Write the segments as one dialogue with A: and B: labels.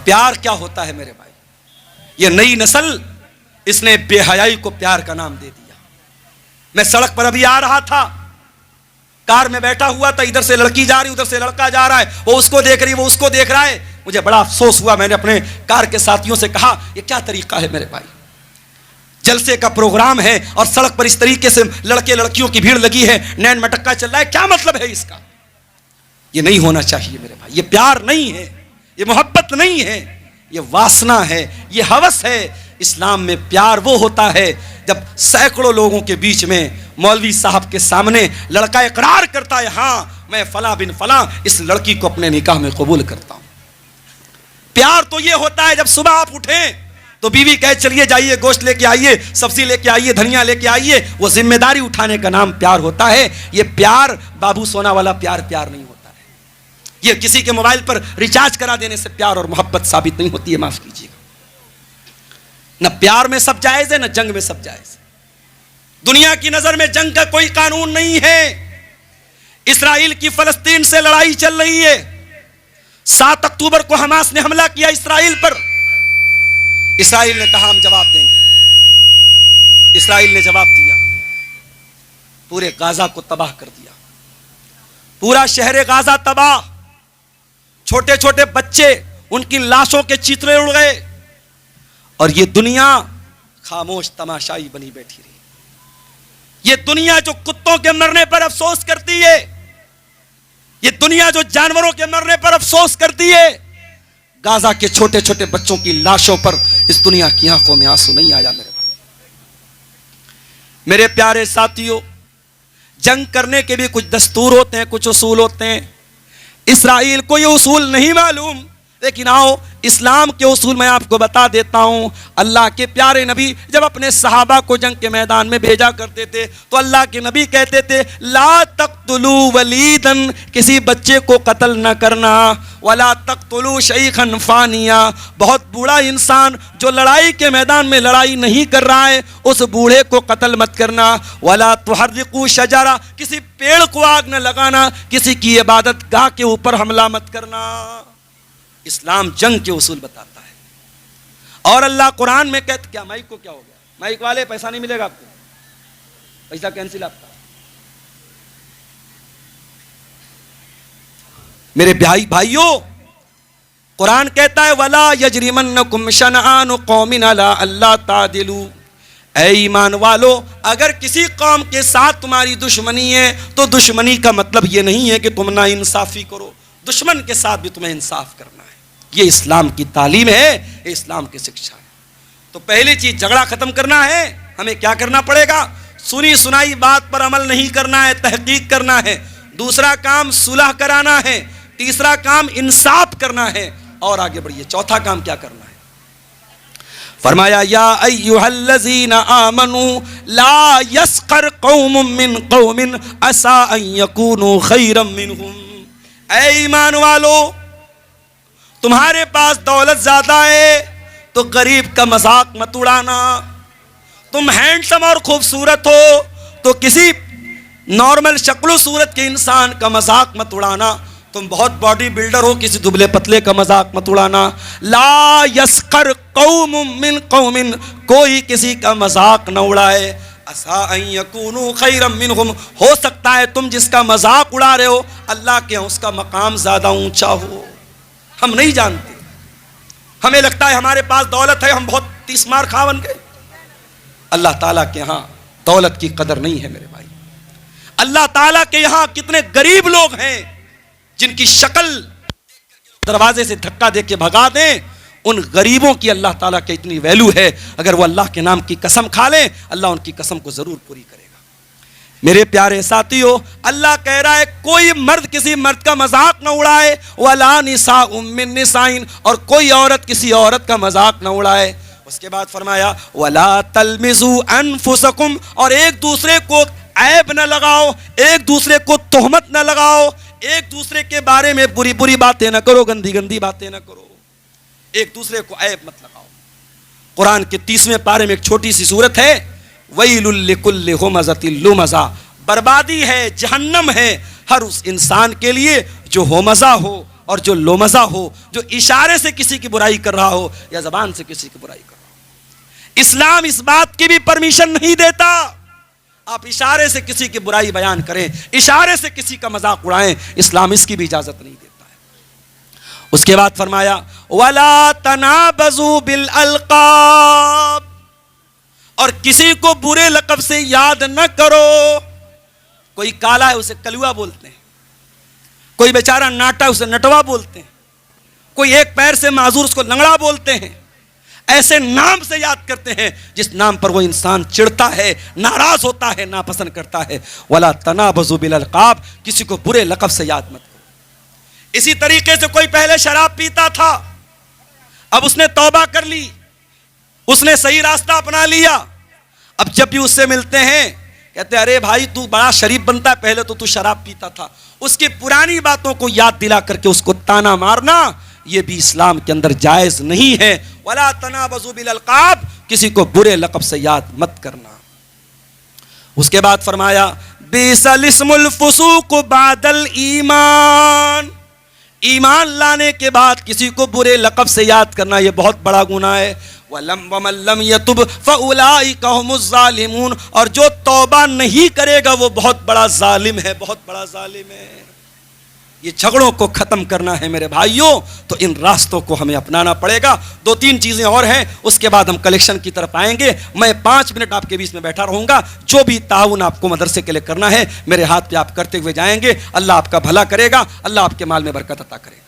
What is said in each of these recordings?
A: प्यार क्या होता है मेरे भाई? ये नई नस्ल, इसने बेहयाई को प्यार का नाम दे दिया। मैं सड़क पर अभी आ रहा था, कार में बैठा हुआ था, इधर से लड़की जा रही, उधर से लड़का जा रहा है, वो उसको देख रही, वो उसको देख रहा है। मुझे बड़ा अफसोस हुआ। मैंने अपने कार के साथियों से कहा, ये क्या तरीका है मेरे भाई? जलसे का प्रोग्राम है और सड़क पर इस तरीके से लड़के लड़कियों की भीड़ लगी है, नैन मटक्का चल रहा है, क्या मतलब है इसका? ये नहीं होना चाहिए मेरे भाई। ये प्यार नहीं है, ये मोहब्बत नहीं है, ये वासना है, ये हवस है। इस्लाम में प्यार वो होता है जब सैकड़ों लोगों के बीच में मौलवी साहब के सामने लड़का इकरार करता है, हाँ मैं फला बिन फला इस लड़की को अपने निकाह में कबूल करता हूं। प्यार तो ये होता है जब सुबह आप उठें तो बीवी कहे चलिए जाइए, गोश्त लेके आइए, सब्जी लेके आइए, धनिया लेके आइए। वो जिम्मेदारी उठाने का नाम प्यार होता है। ये प्यार बाबू सोना वाला प्यार प्यार नहीं होता है। ये किसी के मोबाइल पर रिचार्ज करा देने से प्यार और मोहब्बत साबित नहीं होती है, माफ कीजिएगा। न प्यार में सब जायज है, न जंग में सब जायज है। दुनिया की नजर में जंग का कोई कानून नहीं है। इस्राइल की फलस्तीन से लड़ाई चल रही है। 7 अक्टूबर को हमास ने हमला किया इस्राइल पर। इस्राइल ने कहा हम जवाब देंगे। इस्राइल ने जवाब दिया, पूरे गाजा को तबाह कर दिया। पूरा शहर गाजा तबाह, छोटे छोटे बच्चे, उनकी लाशों के चितरे उड़ गए और ये दुनिया खामोश तमाशाई बनी बैठी रही। ये दुनिया जो कुत्तों के मरने पर अफसोस करती है, ये दुनिया जो जानवरों के मरने पर अफसोस करती है, गाजा के छोटे छोटे बच्चों की लाशों पर इस दुनिया की आंखों में आंसू नहीं आया मेरे भाई। मेरे प्यारे साथियों, जंग करने के भी कुछ दस्तूर होते हैं, कुछ उसूल होते हैं। इस्राइल को ये उसूल नहीं मालूम, लेकिन आओ इस्लाम के उसूल मैं आपको बता देता हूं। अल्लाह के प्यारे नबी जब अपने सहाबा को जंग के मैदान में भेजा करते थे तो अल्लाह के नबी कहते थे, ला तक़्तुलू वलीदन, किसी बच्चे को कत्ल न करना, वला तक़्तुलू शैखन फानिया, बहुत बूढ़ा इंसान जो लड़ाई के मैदान में लड़ाई नहीं कर रहा है उस बूढ़े को कत्ल मत करना, वला तुहर्रिकू शजरा, किसी पेड़ को आग न लगाना, किसी की इबादत गाह के ऊपर हमला मत करना। इस्लाम जंग के उसूल बताता है। और अल्लाह कुरान में कहते, क्या माइक को क्या हो गया? माइक वाले पैसा नहीं मिलेगा आपको, पैसा कैंसिल आपका। मेरे भाइयों, कुरान कहता है वला यजरिमन्नकुम शनआन कौमिन अला अल्ला तादिलू, ऐ ईमान वालो अगर किसी कौम के साथ तुम्हारी दुश्मनी है तो दुश्मनी का मतलब यह नहीं है कि तुम ना इंसाफी करो, दुश्मन के साथ भी तुम्हें इंसाफ करना है। ये इस्लाम की तालीम है, ये इस्लाम की शिक्षा है। तो पहली चीज झगड़ा खत्म करना है, हमें क्या करना पड़ेगा? सुनी सुनाई बात पर अमल नहीं करना है, तहकीक करना है। दूसरा काम सुलह कराना है। तीसरा काम इंसाफ करना है। और आगे बढ़िए, चौथा काम क्या करना है? फरमाया या अय्युहल्लज़ीना आमनू ला यस्खर कौमुम मिन कौमिन असा अन यकूनू खैरम मिनहुम, ऐ ईमान वालो तुम्हारे पास दौलत ज्यादा है तो गरीब का मजाक मत उड़ाना। तुम हैंडसम और खूबसूरत हो तो किसी नॉर्मल शक्लो सूरत के इंसान का मजाक मत उड़ाना। तुम बहुत बॉडी बिल्डर हो, किसी दुबले पतले का मजाक मत उड़ाना। ला यस्खर कौमुम मिन कौमिन, कोई किसी का मजाक न उड़ाए। असा अन यकूनू खैरम मिनहुम, हो सकता है तुम जिसका मजाक उड़ा रहे हो अल्लाह के उसका मकाम ज्यादा ऊंचा हो। हम नहीं जानते, हमें लगता है हमारे पास दौलत है, हम बहुत तीसमार खा बन गए। अल्लाह ताला के यहां दौलत की कदर नहीं है मेरे भाई। अल्लाह ताला के यहां कितने गरीब लोग हैं जिनकी शक्ल दरवाजे से धक्का दे के भगा दें, उन गरीबों की अल्लाह ताला की इतनी वैल्यू है, अगर वो अल्लाह के नाम की कसम खा लें अल्लाह उनकी कसम को जरूर पूरी करेगा। मेरे प्यारे साथियों, अल्लाह कह रहा है कोई मर्द किसी मर्द का मजाक न उड़ाए, वला निसाउम मिन निसाइन, और कोई औरत किसी औरत का मजाक न उड़ाए। उसके बाद फरमाया वला तलमिजू अनफुसकुम, और एक दूसरे को ऐब न लगाओ, एक दूसरे को तोहमत न लगाओ, एक दूसरे के बारे में बुरी बुरी बातें न करो, गंदी गंदी बातें न करो, एक दूसरे को ऐब मत लगाओ। कुरान के 30वें पारे में एक छोटी सी सूरत है, वैलुल लिकुल्लि हुमज़तिल लुमज़ा, बर्बादी है, जहन्नम है हर उस इंसान के लिए जो होमज़ा हो और जो लोमज़ा हो, जो इशारे से किसी की बुराई कर रहा हो या ज़बान से किसी की बुराई कर रहा हो। इस्लाम इस बात की भी परमिशन नहीं देता आप इशारे से किसी की बुराई बयान करें, इशारे से किसी का मजाक उड़ाएं, इस्लाम इसकी भी इजाजत नहीं देता है। उसके बाद फरमाया वला तनाबजू बिल अलकाब, और किसी को बुरे लक़ब से याद न करो। कोई काला है उसे कलुआ बोलते हैं, कोई बेचारा नाटा उसे नटवा बोलते हैं, कोई एक पैर से माजूर उसको लंगड़ा बोलते हैं। ऐसे नाम से याद करते हैं जिस नाम पर वो इंसान चिढ़ता है, नाराज होता है, नापसंद करता है। वला तनाबजू बिल अलकाब, किसी को बुरे लक़ब से याद मत करो। इसी तरीके से कोई पहले शराब पीता था, अब उसने तौबा कर ली, उसने सही रास्ता अपना लिया। अब जब भी उससे मिलते हैं कहते अरे भाई तू बड़ा शरीफ बनता है, पहले तो तू शराब पीता था। उसकी पुरानी बातों को याद दिला करके उसको ताना मारना, यह भी इस्लाम के अंदर जायज नहीं है। वला तनाबजू बिल अलकाब, किसी को बुरे लक़ब से याद मत करना। उसके बाद फरमाया बिसल इस्मुल फुसूक बादल ईमान, ईमान लाने के बाद किसी को बुरे लक़ब से याद करना यह बहुत बड़ा गुनाह है। वमल्लम यतुब फउलाइका हुमुज़ ज़ालिमून, और जो तौबा नहीं करेगा वो बहुत बड़ा जालिम है, बहुत बड़ा जालिम है। ये झगड़ों को खत्म करना है मेरे भाइयों, तो इन रास्तों को हमें अपनाना पड़ेगा। 2-3 चीजें और हैं, उसके बाद हम कलेक्शन की तरफ आएंगे। मैं 5 मिनट आपके बीच में बैठा रहूंगा। जो भी ताउन आपको मदरसे के लिए करना है मेरे हाथ पे आप करते हुए जाएंगे। अल्लाह आपका भला करेगा, अल्लाह आपके माल में बरकत अता करेगा।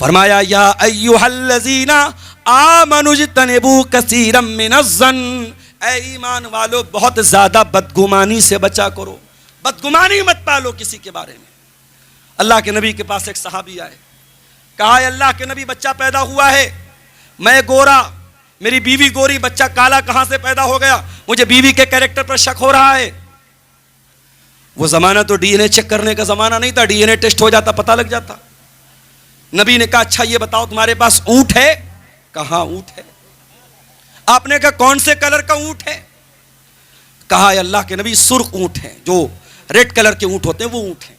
A: फरमाया या अय्युहल्लज़ीना आमनुज्तनिबू कसीरम मिनज़्ज़न, ऐ ईमान वालो बहुत ज्यादा बदगुमानी से बचा करो, बदगुमानी मत पालो किसी के बारे में। अल्लाह के नबी के पास एक सहाबी आए, कहा अल्लाह के नबी बच्चा पैदा हुआ है, मैं गोरा, मेरी बीवी गोरी, बच्चा काला कहां से पैदा हो गया, मुझे बीवी के कैरेक्टर पर शक हो रहा है। वो जमाना तो डीएनए चेक करने का जमाना नहीं था, डीएनए टेस्ट हो जाता पता लग जाता। नबी ने कहा अच्छा ये बताओ तुम्हारे पास ऊंट है? कहा ऊंट है। आपने कहा कौन से कलर का ऊंट है? कहा अल्लाह के नबी सुर्ख ऊंट है, जो रेड कलर के ऊंट होते हैं वो ऊंट है।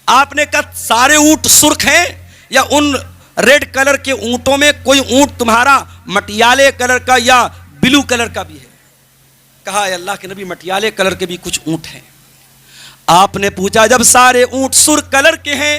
A: आपने कहा सारे ऊंट सुर्ख हैं या उन रेड कलर के ऊंटों में कोई ऊंट तुम्हारा मटियाले कलर का या ब्लू कलर का भी है? कहा अल्लाह के नबी मटियाले कलर के भी कुछ ऊंट हैं। आपने पूछा जब सारे ऊंट सुर्ख कलर के हैं,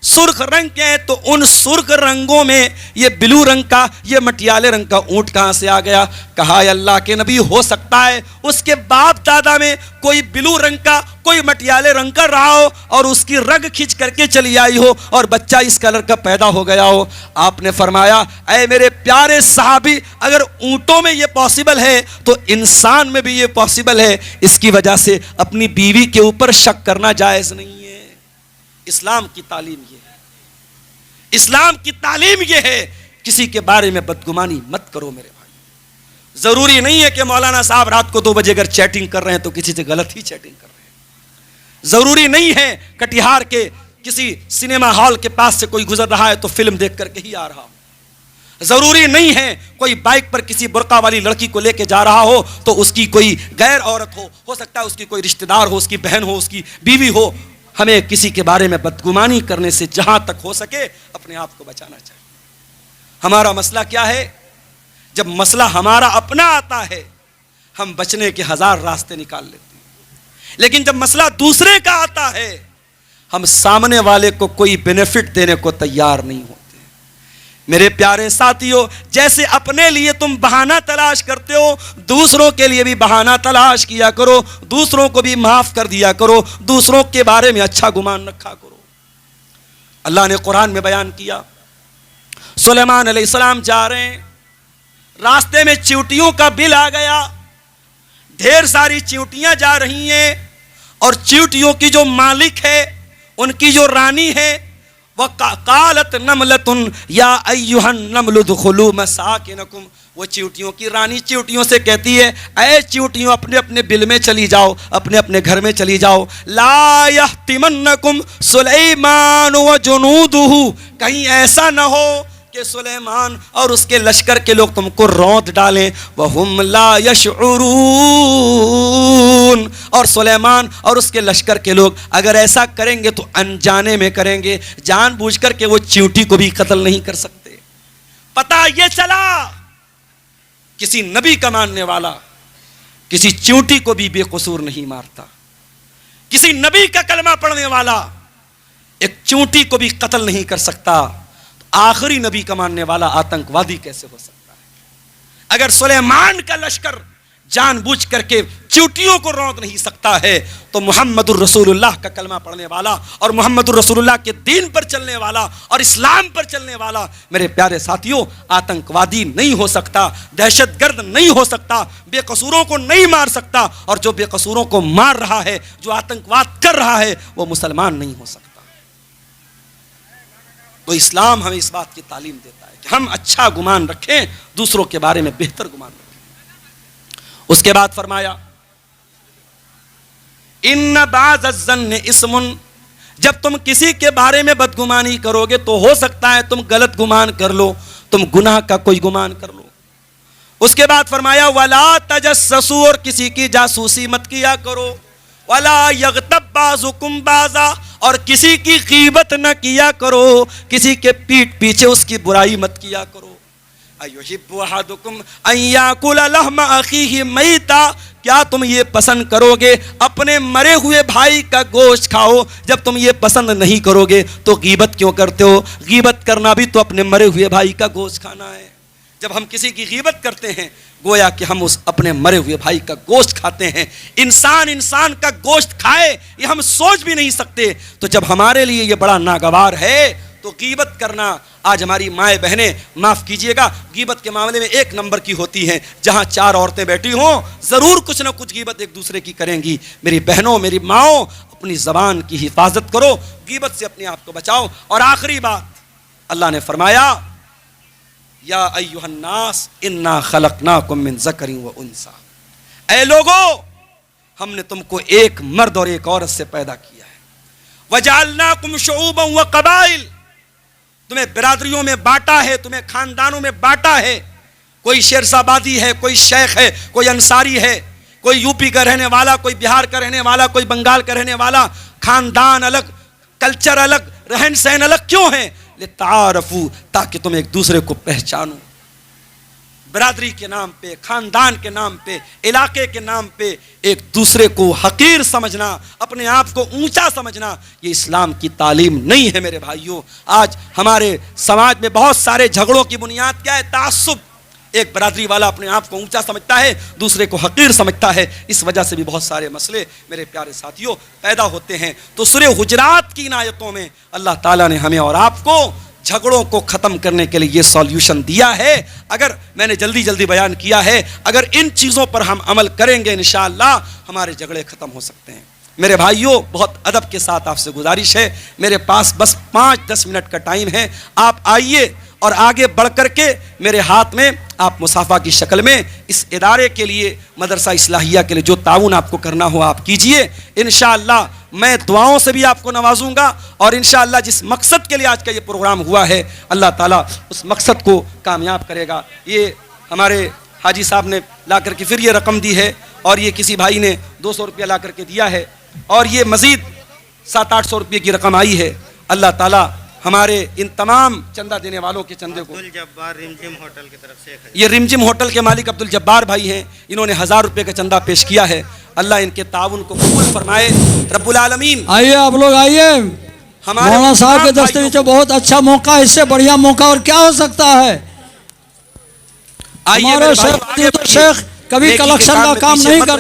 A: सुर्ख रंग के हैं, तो उन सुर्ख रंगों में ये ब्लू रंग का, ये मटियाले रंग का ऊंट कहां से आ गया? कहा अल्लाह के नबी हो सकता है उसके बाप दादा में कोई ब्लू रंग का, कोई मटियाले रंग का रहा हो और उसकी रग खींच करके चली आई हो और बच्चा इस कलर का पैदा हो गया हो। आपने फरमाया ऐ मेरे प्यारे साहबी, अगर ऊंटों में ये पॉसिबल है तो इंसान में भी ये पॉसिबल है। इसकी वजह से अपनी बीवी के ऊपर शक करना जायज नहीं है। इस्लाम की तालीम ये है, इस्लाम की तालीम ये है, किसी के बारे में बदगुमानी मत करो मेरे भाई। जरूरी नहीं है कि मौलाना साहब रात को 2 बजे अगर चैटिंग कर रहे हैं तो किसी से गलत ही चैटिंग कर रहे हैं। जरूरी नहीं है कटिहार के किसी सिनेमा हॉल के पास से कोई गुजर रहा है तो फिल्म देख करके ही आ रहा हो। जरूरी नहीं है कोई बाइक पर किसी बुर्का वाली लड़की को लेके जा रहा हो तो उसकी कोई गैर औरत हो सकता है उसकी कोई रिश्तेदार हो, उसकी बहन हो, उसकी बीवी हो। हमें किसी के बारे में बदगुमानी करने से जहां तक हो सके अपने आप को बचाना चाहिए। हमारा मसला क्या है? जब मसला हमारा अपना आता है हम बचने के 1000 रास्ते निकाल लेते हैं, लेकिन जब मसला दूसरे का आता है हम सामने वाले को कोई बेनिफिट देने को तैयार नहीं होते। मेरे प्यारे साथियों, जैसे अपने लिए तुम बहाना तलाश करते हो, दूसरों के लिए भी बहाना तलाश किया करो, दूसरों को भी माफ कर दिया करो, दूसरों के बारे में अच्छा गुमान रखा करो। अल्लाह ने कुरान में बयान किया, सुलेमान अलैहिस्सलाम जा रहे हैं, रास्ते में चींटियों का बिल आ गया, ढेर सारी चींटियां जा रही हैं और चींटियों की जो मालिक है, उनकी जो रानी है, वह कालत नमलतुन या अय्युहन नमलु दुखुलू मसाकिनकुम, वो चींटियों की रानी चींटियों से कहती है ऐ चींटियों अपने अपने बिल में चली जाओ, अपने अपने घर में चली जाओ। ला यहतिमन्नकुम सुलैमान व जुनूदुहु, कहीं ऐसा न हो कि सुलेमान और उसके लश्कर के लोग तुमको रौंद डालें, वहुम ला यशउरून, और सुलेमान और उसके लश्कर के लोग अगर ऐसा करेंगे तो अनजाने में करेंगे, जानबूझकर के वो चींटी को भी कत्ल नहीं कर सकते। पता ये चला किसी नबी का मानने वाला किसी चींटी को भी बेकसूर नहीं मारता, किसी नबी का कलमा पढ़ने वाला एक चींटी को भी कत्ल नहीं कर सकता, तो आखिरी नबी का मानने वाला आतंकवादी कैसे हो सकता है? अगर सुलेमान का लश्कर जानबूझ करके चींटियों को रौंद नहीं सकता है, तो मुहम्मदुर रसूलुल्लाह का कलमा पढ़ने वाला और मुहम्मदुर रसूलुल्लाह के दीन पर चलने वाला और इस्लाम पर चलने वाला, मेरे प्यारे साथियों, आतंकवादी नहीं हो सकता, दहशतगर्द नहीं हो सकता, बेकसूरों को नहीं मार सकता, और जो बेकसूरों को मार रहा है, जो आतंकवाद कर रहा है, वो मुसलमान नहीं हो सकता। तो इस्लाम हमें इस बात की तालीम देता है कि हम अच्छा गुमान रखें, दूसरों के बारे में बेहतर गुमान रखें। उसके बाद फरमाया इन्न बाज़-अज़्ज़न्नि इस्मुन, जब तुम किसी के बारे में बदगुमानी करोगे तो हो सकता है तुम गलत गुमान कर लो, तुम गुनाह का कोई गुमान कर लो। उसके बाद फरमाया वला तजस्ससू, और किसी की जासूसी मत किया करो, वला यग़तब बाज़ुकुम बाज़ा, और किसी की गीबत न किया करो, किसी के पीठ पीछे उसकी बुराई मत किया करो। अयुहिब्बु अहदुकुम अन याकुला लहमा अखीहि मैता, क्या तुम ये पसंद करोगे अपने मरे हुए भाई का गोश्त खाओ? जब तुम ये पसंद नहीं करोगे तो गीबत क्यों करते हो? गीबत करना भी तो अपने मरे हुए भाई का गोश्त खाना है। जब हम किसी की गीबत करते हैं गोया कि हम उस अपने मरे हुए भाई का गोश्त खाते हैं। इंसान का गोश्त खाए ये हम सोच भी नहीं सकते, तो जब हमारे लिए ये बड़ा नागवार है तो गीबत करना, आज हमारी माएँ बहनें माफ़ कीजिएगा गीबत के मामले में एक नंबर की होती हैं। जहाँ चार औरतें बैठी हों ज़रूर कुछ ना कुछ गीबत एक दूसरे की करेंगी। मेरी बहनों, मेरी माओ, अपनी ज़बान की हिफाजत करो, गीबत से अपने आप को बचाओ। और आखिरी बात अल्लाह ने फरमाया या अय्युहन्नास इन्ना खलकनाकुम मिन ज़करिन व उन्सा, ऐ लोगो हमने तुमको एक मर्द और एक औरत से पैदा किया है। वजअलनाकुम शुऊबन व क़बाइल, तुम्हें बिरादरियों में बांटा है, तुम्हें खानदानों में बांटा है। कोई शेरशाबादी है, कोई शेख है, कोई अंसारी है, कोई यूपी का रहने वाला, कोई बिहार का रहने वाला, कोई बंगाल का रहने वाला। खानदान अलग, कल्चर अलग, रहन सहन अलग क्यों है? लितारफू, ताकि तुम एक दूसरे को पहचानो। बिरादरी के नाम पे, खानदान के नाम पे, इलाके के नाम पे एक दूसरे को हकीर समझना, अपने आप को ऊंचा समझना, ये इस्लाम की तालीम नहीं है मेरे भाइयों। आज हमारे समाज में बहुत सारे झगड़ों की बुनियाद क्या है? तासुब। एक बिरादरी वाला अपने आप को ऊंचा समझता है, दूसरे को हकीर समझता है। इस वजह से भी बहुत सारे मसले मेरे प्यारे साथियों पैदा होते हैं। तो सूरह हुजरात की इन आयतों में अल्लाह ताला ने हमें और आपको झगड़ों को ख़त्म करने के लिए ये सॉल्यूशन दिया है। अगर मैंने जल्दी जल्दी बयान किया है, अगर इन चीज़ों पर हम अमल करेंगे इंशाअल्लाह हमारे झगड़े ख़त्म हो सकते हैं। मेरे भाइयों, बहुत अदब के साथ आपसे गुजारिश है, मेरे पास बस 5-10 मिनट का टाइम है। आप आइए और आगे बढ़ कर के मेरे हाथ में आप मुसाफा की शक्ल में इस इदारे के लिए, मदरसा इस्लाहिया के लिए जो ताउन आपको करना हो आप कीजिए। इंशाअल्लाह मैं दुआओं से भी आपको नवाजूंगा और इंशाअल्लाह जिस मकसद के लिए आज का ये प्रोग्राम हुआ है अल्लाह ताला उस मकसद को कामयाब करेगा। ये हमारे हाजी साहब ने ला करके फिर ये रकम दी है और ये किसी भाई ने 200 रुपया ला करके दिया है और ये मज़ीद 700-800 रुपये की रकम आई है। अल्लाह ताला हमारे इन तमाम चंदा देने वालों के चंदे को,
B: अब्दुल-जब्बार रिमझिम होटल की तरफ से,
A: ये रिमझिम होटल के मालिक अब्दुल जब्बार भाई हैं, इन्होंने 1000 रुपये का चंदा पेश किया है। अल्लाह इनके ताउन को कबूल फरमाए रब्बुल आलमीन।
C: आइए आप लोग आइए, मौलाना साहब के दस्ते में बहुत अच्छा मौका, इससे बढ़िया मौका और क्या हो सकता है। हमारे शेख कभी कलेक्शन का काम नहीं करते।